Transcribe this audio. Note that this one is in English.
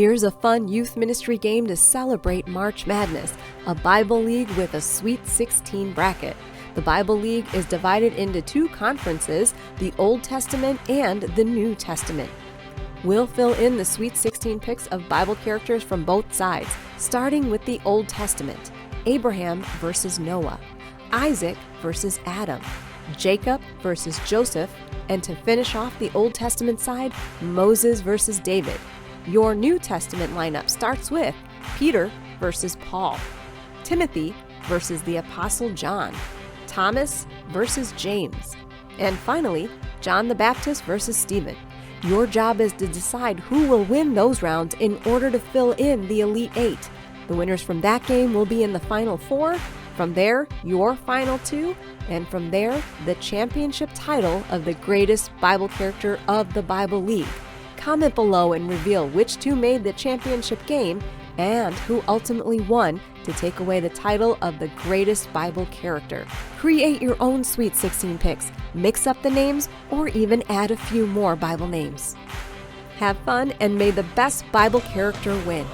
Here's a fun youth ministry game to celebrate March Madness, a Bible League with a Sweet 16 bracket. The Bible League is divided into two conferences, the Old Testament and the New Testament. We'll fill in the Sweet 16 picks of Bible characters from both sides, starting with the Old Testament. Abraham versus Noah, Isaac versus Adam, Jacob versus Joseph, and to finish off the Old Testament side, Moses versus David. Your New Testament lineup starts with Peter versus Paul, Timothy versus the Apostle John, Thomas versus James, and finally, John the Baptist versus Stephen. Your job is to decide who will win those rounds in order to fill in the Elite Eight. The winners from that game will be in the Final Four, from there, your Final Two, and from there, the championship title of the greatest Bible character of the Bible League. Comment below and reveal which two made the championship game and who ultimately won to take away the title of the greatest Bible character. Create your own Sweet 16 picks, mix up the names, or even add a few more Bible names. Have fun and may the best Bible character win.